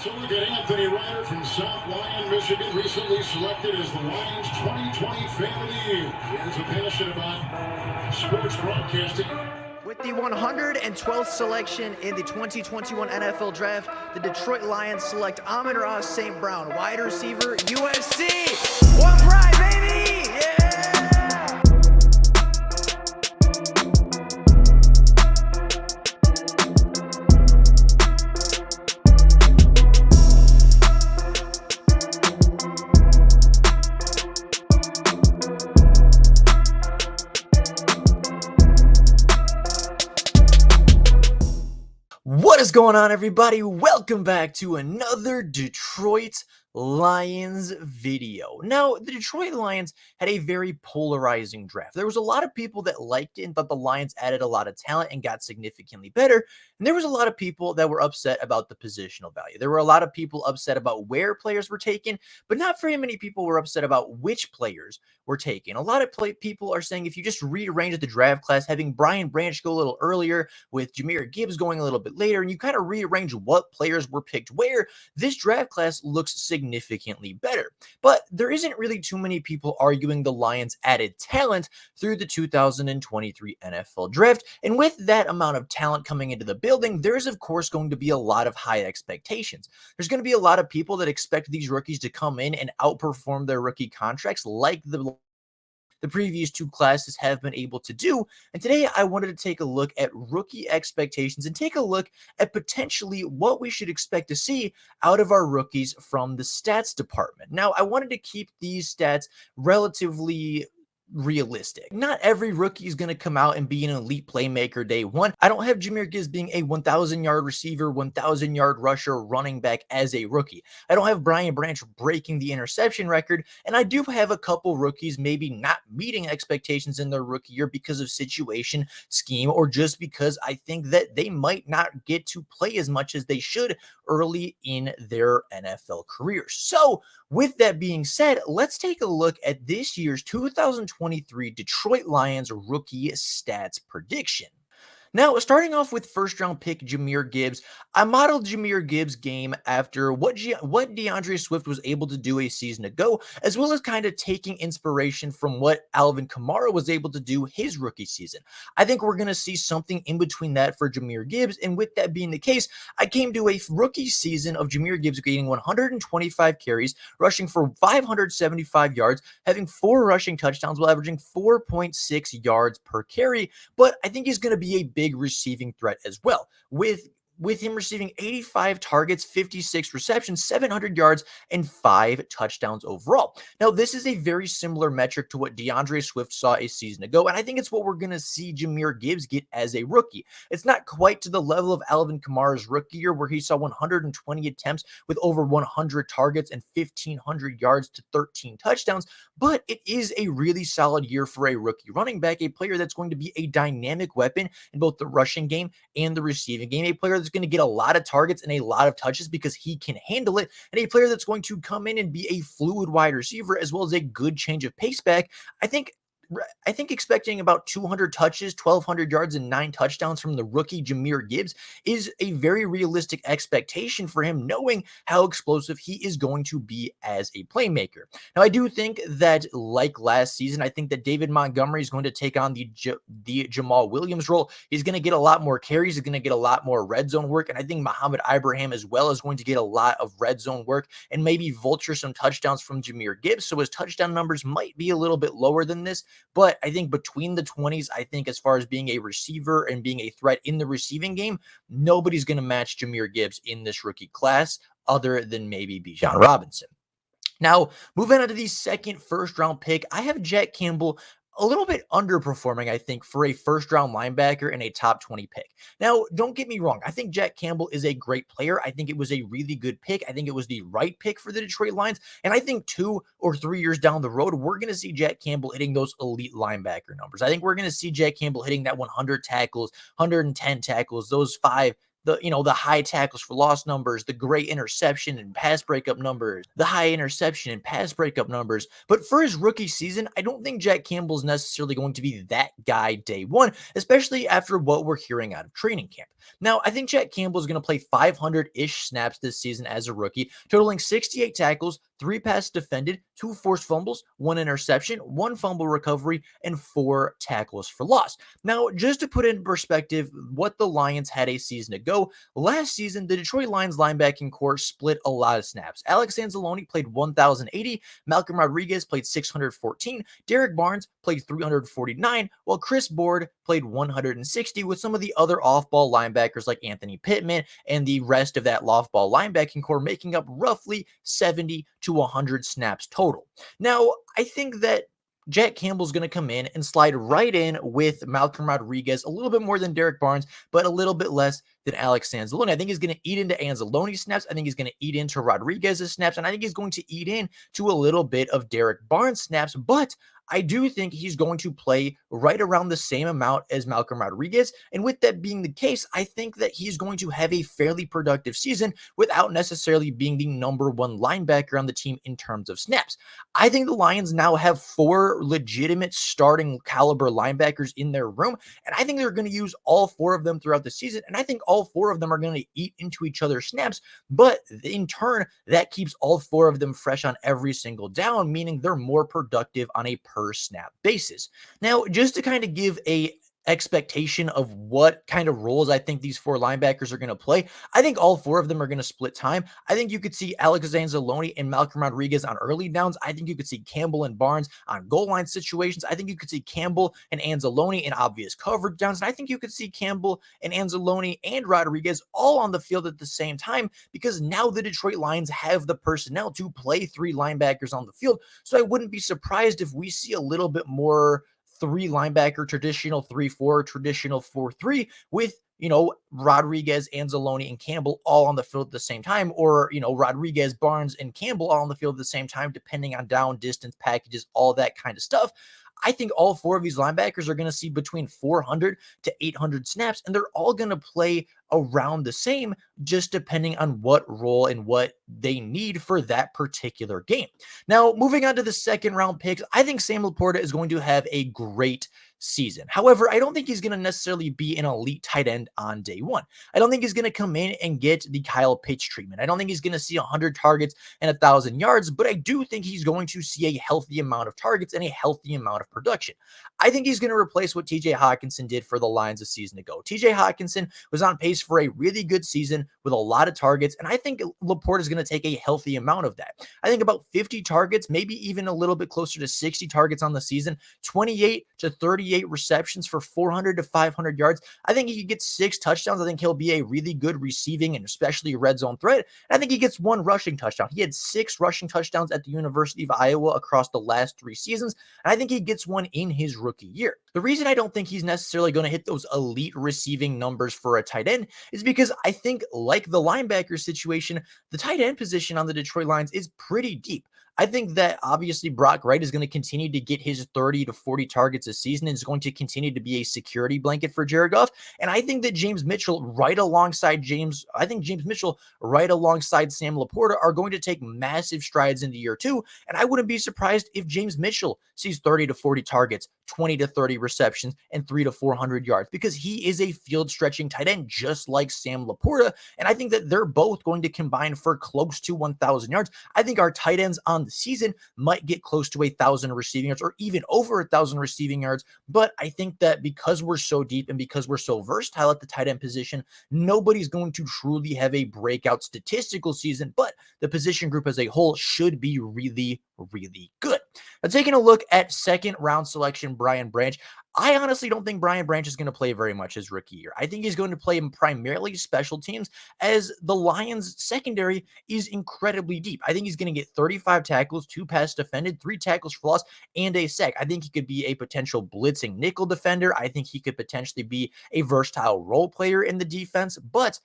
So look at Anthony Ryder from South Lyon, Michigan, recently selected as the Lions 2020 Fan of the Year. He has a passion about sports broadcasting. With the 112th selection in the 2021 NFL Draft, the Detroit Lions select Amon-Ra St. Brown, wide receiver, USC. One pride, baby! Yeah! What is going on, everybody? Welcome back to another Detroit Lions video. Now, the Detroit Lions had a very polarizing draft. There was a lot of people that liked it and thought the Lions added a lot of talent and got significantly better. And there was a lot of people that were upset about the positional value. There were a lot of people upset about where players were taken, but not very many people were upset about which players were taken. A lot of people are saying if you just rearrange the draft class, having Brian Branch go a little earlier with Gibbs going a little bit later, and you kind of rearrange what players were picked where, this draft class looks significantly better. But there isn't really too many people arguing the Lions added talent through the 2023 NFL Draft. And with that amount of talent coming into the building, there's of course going to be a lot of high expectations. There's going to be a lot of people that expect these rookies to come in and outperform their rookie contracts like the previous two classes have been able to do. And today I wanted to take a look at rookie expectations and take a look at potentially what we should expect to see out of our rookies from the stats department. Now, I wanted to keep these stats relatively realistic. Not every rookie is going to come out and be an elite playmaker day one. I don't have Jahmyr Gibbs being a 1,000-yard receiver, 1,000-yard rusher, running back as a rookie. I don't have Brian Branch breaking the interception record, and I do have a couple rookies maybe not meeting expectations in their rookie year because of situation, scheme, or just because I think that they might not get to play as much as they should early in their NFL careers. So, with that being said, let's take a look at this year's 2023 Detroit Lions rookie stats prediction. Now, starting off with first-round pick Jahmyr Gibbs, I modeled Jahmyr Gibbs' game after what DeAndre Swift was able to do a season ago, as well as kind of taking inspiration from what Alvin Kamara was able to do his rookie season. I think we're going to see something in between that for Jahmyr Gibbs, and with that being the case, I came to a rookie season of Jahmyr Gibbs getting 125 carries, rushing for 575 yards, having 4 rushing touchdowns while averaging 4.6 yards per carry, but I think he's going to be a big receiving threat as well, with him receiving 85 targets, 56 receptions, 700 yards, and 5 touchdowns overall. Now, this is a very similar metric to what DeAndre Swift saw a season ago, and I think it's what we're going to see Jahmyr Gibbs get as a rookie. It's not quite to the level of Alvin Kamara's rookie year, where he saw 120 attempts with over 100 targets and 1,500 yards to 13 touchdowns, but it is a really solid year for a rookie running back, a player that's going to be a dynamic weapon in both the rushing game and the receiving game, a player that's going to get a lot of targets and a lot of touches because he can handle it, and a player that's going to come in and be a fluid wide receiver as well as a good change of pace back. I think expecting about 200 touches, 1,200 yards, and 9 touchdowns from the rookie Jahmyr Gibbs is a very realistic expectation for him, knowing how explosive he is going to be as a playmaker. Now, I do think that, like last season, I think that David Montgomery is going to take on the Jamal Williams role. He's going to get a lot more carries. He's going to get a lot more red zone work, and I think Mohamed Ibrahim as well is going to get a lot of red zone work and maybe vulture some touchdowns from Jahmyr Gibbs, so his touchdown numbers might be a little bit lower than this. But I think between the 20s, I think as far as being a receiver and being a threat in the receiving game, nobody's going to match Jahmyr Gibbs in this rookie class other than maybe Bijan Robinson. Now, moving on to the second first-round pick, I have Jack Campbell a little bit underperforming, I think, for a first-round linebacker and a top 20 pick. Now, don't get me wrong. I think Jack Campbell is a great player. I think it was a really good pick. I think it was the right pick for the Detroit Lions. And I think 2 or 3 years down the road, we're going to see Jack Campbell hitting those elite linebacker numbers. I think we're going to see Jack Campbell hitting that 100 tackles, 110 tackles, those 5 the high tackles for loss numbers, the great interception and pass breakup numbers, the high interception and pass breakup numbers. But for his rookie season, I don't think Jack Campbell's necessarily going to be that guy day one, especially after what we're hearing out of training camp. Now, I think Jack Campbell is going to play 500-ish snaps this season as a rookie, totaling 68 tackles, 3 passes defended, 2 forced fumbles, 1 interception, 1 fumble recovery, and 4 tackles for loss. Now, just to put in perspective what the Lions had a season ago, last season, the Detroit Lions linebacking core split a lot of snaps. Alex Anzalone played 1,080, Malcolm Rodriguez played 614, Derek Barnes played 349, while Chris Board played 160, with some of the other off-ball linebackers like Anthony Pittman and the rest of that off-ball linebacking core making up roughly 70 to 100 snaps total. Now, I think that Jack Campbell's going to come in and slide right in with Malcolm Rodriguez, a little bit more than Derek Barnes, but a little bit less than Alex Anzalone. I think he's going to eat into Anzalone's snaps. I think he's going to eat into Rodriguez's snaps, and I think he's going to eat into a little bit of Derek Barnes' snaps, but I do think he's going to play right around the same amount as Malcolm Rodriguez. And with that being the case, I think that he's going to have a fairly productive season without necessarily being the number one linebacker on the team in terms of snaps. I think the Lions now have 4 legitimate starting caliber linebackers in their room, and I think they're going to use all 4 of them throughout the season. And I think all 4 of them are going to eat into each other's snaps, but in turn, that keeps all 4 of them fresh on every single down, meaning they're more productive on a per snap basis. Now, just to kind of give a expectation of what kind of roles I think these 4 linebackers are going to play, I think all 4 of them are going to split time. I think you could see Alex Anzalone and Malcolm Rodriguez on early downs. I think you could see Campbell and Barnes on goal line situations. I think you could see Campbell and Anzalone in obvious coverage downs. And I think you could see Campbell and Anzalone and Rodriguez all on the field at the same time, because now the Detroit Lions have the personnel to play 3 linebackers on the field. So I wouldn't be surprised if we see a little bit more 3 linebacker, traditional 3-4, traditional 4-3 with, Rodriguez, Anzalone, and Campbell all on the field at the same time, or, Rodriguez, Barnes, and Campbell all on the field at the same time, depending on down, distance, packages, all that kind of stuff. I think all 4 of these linebackers are going to see between 400 to 800 snaps, and they're all going to play around the same, just depending on what role and what they need for that particular game. Now, moving on to the second round picks, I think Sam Laporta is going to have a great season. However, I don't think he's going to necessarily be an elite tight end on day one. I don't think he's going to come in and get the Kyle Pitts treatment. I don't think he's going to see 100 targets and 1,000 yards, but I do think he's going to see a healthy amount of targets and a healthy amount of production. I think he's going to replace what TJ Hockenson did for the Lions a season ago. TJ Hockenson was on pace for a really good season with a lot of targets, and I think Laporta is going to take a healthy amount of that. I think about 50 targets, maybe even a little bit closer to 60 targets on the season, 28 to 38 receptions for 400 to 500 yards. I think he could get 6 touchdowns. I think he'll be a really good receiving and especially red zone threat. And I think he gets 1 rushing touchdown. He had 6 rushing touchdowns at the University of Iowa across the last 3 seasons, and I think he gets 1 in his rookie year. The reason I don't think he's necessarily going to hit those elite receiving numbers for a tight end is because I think, like the linebacker situation, the tight end position on the Detroit Lions is pretty deep. I think that obviously Brock Wright is going to continue to get his 30 to 40 targets a season and is going to continue to be a security blanket for Jared Goff. And I think that James Mitchell right alongside Sam Laporta are going to take massive strides into year 2. And I wouldn't be surprised if James Mitchell sees 30 to 40 targets, 20 to 30 receptions, and 300 to 400 yards, because he is a field stretching tight end just like Sam Laporta. And I think that they're both going to combine for close to 1,000 yards. I think our tight ends on the season might get close to 1,000 receiving yards or even over 1,000 receiving yards. But I think that because we're so deep and because we're so versatile at the tight end position, nobody's going to truly have a breakout statistical season, but the position group as a whole should be really, really good. Now, taking a look at second round selection, Brian Branch. I honestly don't think Brian Branch is going to play very much his rookie year. I think he's going to play primarily special teams, as the Lions secondary is incredibly deep. I think he's going to get 35 tackles, 2 pass defended, 3 tackles for loss, and a sack. I think he could be a potential blitzing nickel defender. I think he could potentially be a versatile role player in the defense, but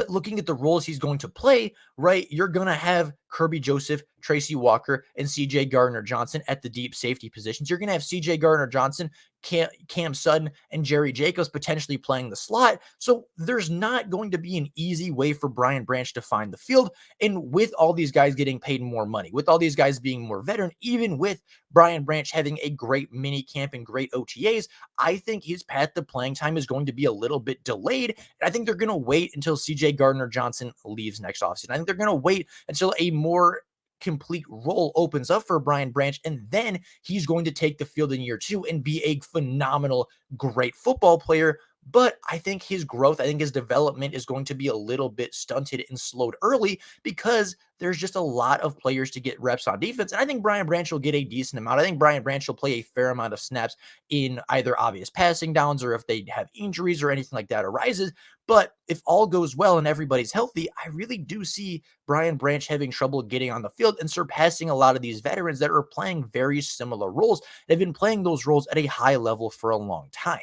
looking at the roles he's going to play, right, you're going to have Kirby Joseph, Tracy Walker, and CJ Gardner-Johnson at the deep safety positions. You're going to have CJ Gardner-Johnson, Cam Sutton, and Jerry Jacobs potentially playing the slot. So there's not going to be an easy way for Brian Branch to find the field. And with all these guys getting paid more money, with all these guys being more veteran, even with Brian Branch having a great mini camp and great OTAs, I think his path to playing time is going to be a little bit delayed. And I think they're going to wait until CJ Gardner-Johnson leaves next offseason. I think they're going to wait until a more complete role opens up for Brian Branch, and then he's going to take the field in year 2 and be a phenomenal, great football player. But I think his growth, I think his development is going to be a little bit stunted and slowed early because there's just a lot of players to get reps on defense. And I think Brian Branch will get a decent amount. I think Brian Branch will play a fair amount of snaps in either obvious passing downs or if they have injuries or anything like that arises. But if all goes well and everybody's healthy, I really do see Brian Branch having trouble getting on the field and surpassing a lot of these veterans that are playing very similar roles. They've been playing those roles at a high level for a long time.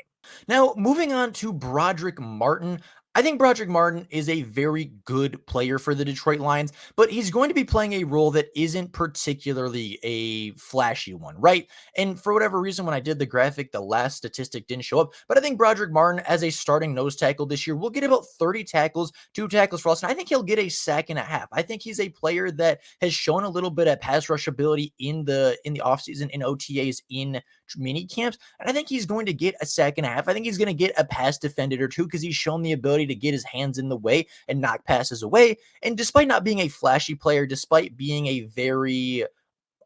Now, moving on to Broderick Martin. I think Broderick Martin is a very good player for the Detroit Lions, but he's going to be playing a role that isn't particularly a flashy one, right? And for whatever reason, when I did the graphic, the last statistic didn't show up. But I think Broderick Martin, as a starting nose tackle this year, will get about 30 tackles, 2 tackles for loss, and I think he'll get a sack and a half. I think he's a player that has shown a little bit of pass rush ability in the offseason, in OTAs, in mini camps, and I think he's going to get a sack and a half. I think he's going to get a pass defended or two because he's shown the ability to get his hands in the way and knock passes away. And despite not being a flashy player, despite being a very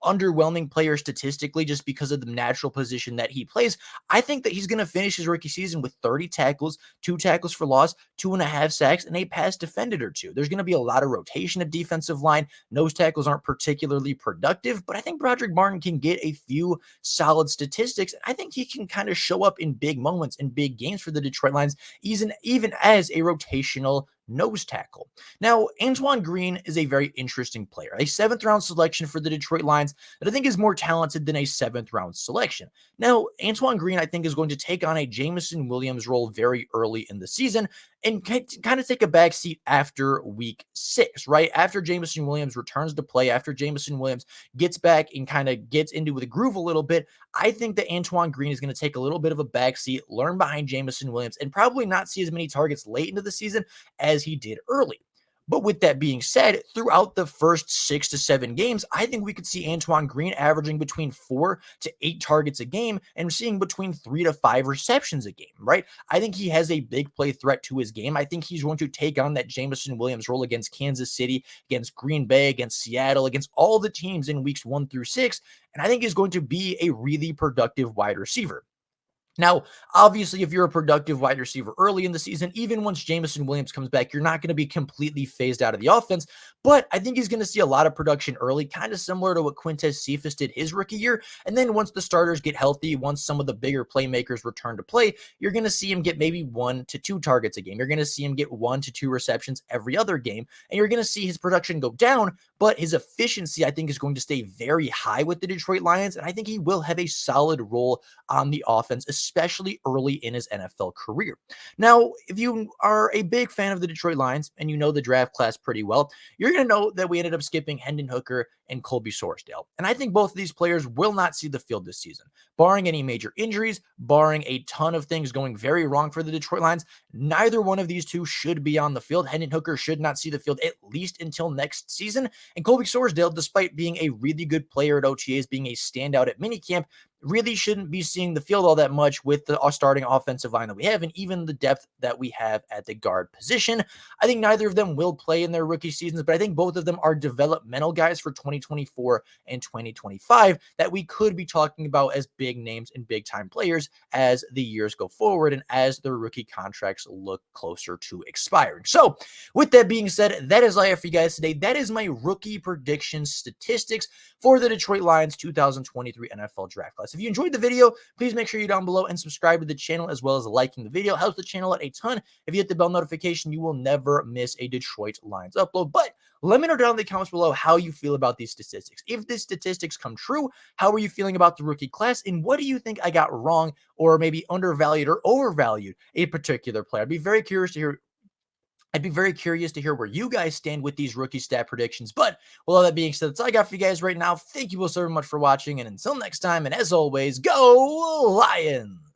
underwhelming player statistically just because of the natural position that he plays, I think that he's going to finish his rookie season with 30 tackles, 2 tackles for loss, 2.5 sacks, and a pass defended or 2. There's going to be a lot of rotation at defensive line. Nose tackles aren't particularly productive, but I think Broderick Martin can get a few solid statistics. And I think he can kind of show up in big moments and big games for the Detroit Lions, even as a rotational nose tackle. Now, Antoine Green is a very interesting player, a 7th round selection for the Detroit Lions that I think is more talented than a 7th round selection. Now, Antoine Green, I think, is going to take on a Jameson Williams role very early in the season and kind of take a back seat after week 6, right? After Jameson Williams returns to play, after Jameson Williams gets back and kind of gets into the groove a little bit, I think that Antoine Green is going to take a little bit of a back seat, learn behind Jameson Williams, and probably not see as many targets late into the season as he did early. But with that being said, throughout the first 6 to 7 games, I think we could see Antoine Green averaging between 4 to 8 targets a game and seeing between 3 to 5 receptions a game, right? I think he has a big play threat to his game. I think he's going to take on that Jameson Williams role against Kansas City, against Green Bay, against Seattle, against all the teams in weeks 1 through 6. And I think he's going to be a really productive wide receiver. Now, obviously, if you're a productive wide receiver early in the season, even once Jameson Williams comes back, you're not going to be completely phased out of the offense. But I think he's going to see a lot of production early, kind of similar to what Quintez Cephas did his rookie year. And then once the starters get healthy, once some of the bigger playmakers return to play, you're going to see him get maybe 1 to 2 targets a game. You're going to see him get 1 to 2 receptions every other game. And you're going to see his production go down, but his efficiency, I think, is going to stay very high with the Detroit Lions. And I think he will have a solid role on the offense, especially early in his NFL career. Now, if you are a big fan of the Detroit Lions and you know the draft class pretty well, you're going to know that we ended up skipping Hendon Hooker and Colby Sorsdale. And I think both of these players will not see the field this season. Barring any major injuries, barring a ton of things going very wrong for the Detroit Lions, neither one of these two should be on the field. Hendon Hooker should not see the field at least until next season. And Colby Sorsdale, despite being a really good player at OTAs, being a standout at minicamp, really shouldn't be seeing the field all that much with the starting offensive line that we have and even the depth that we have at the guard position. I think neither of them will play in their rookie seasons, but I think both of them are developmental guys for 2024 and 2025 that we could be talking about as big names and big time players as the years go forward and as their rookie contracts look closer to expiring. So with that being said, that is all I have for you guys today. That is my rookie prediction statistics for the Detroit Lions 2023 NFL Draft Class. If you enjoyed the video, please make sure you're down below and subscribe to the channel as well as liking the video. It helps the channel out a ton. If you hit the bell notification, you will never miss a Detroit Lions upload. But let me know down in the comments below how you feel about these statistics. If these statistics come true, how are you feeling about the rookie class? And what do you think I got wrong or maybe undervalued or overvalued a particular player? I'd be very curious to hear I'd be very curious to hear where you guys stand with these rookie stat predictions. But with all that being said, that's all I got for you guys right now. Thank you all so much for watching. And until next time, and as always, go Lions!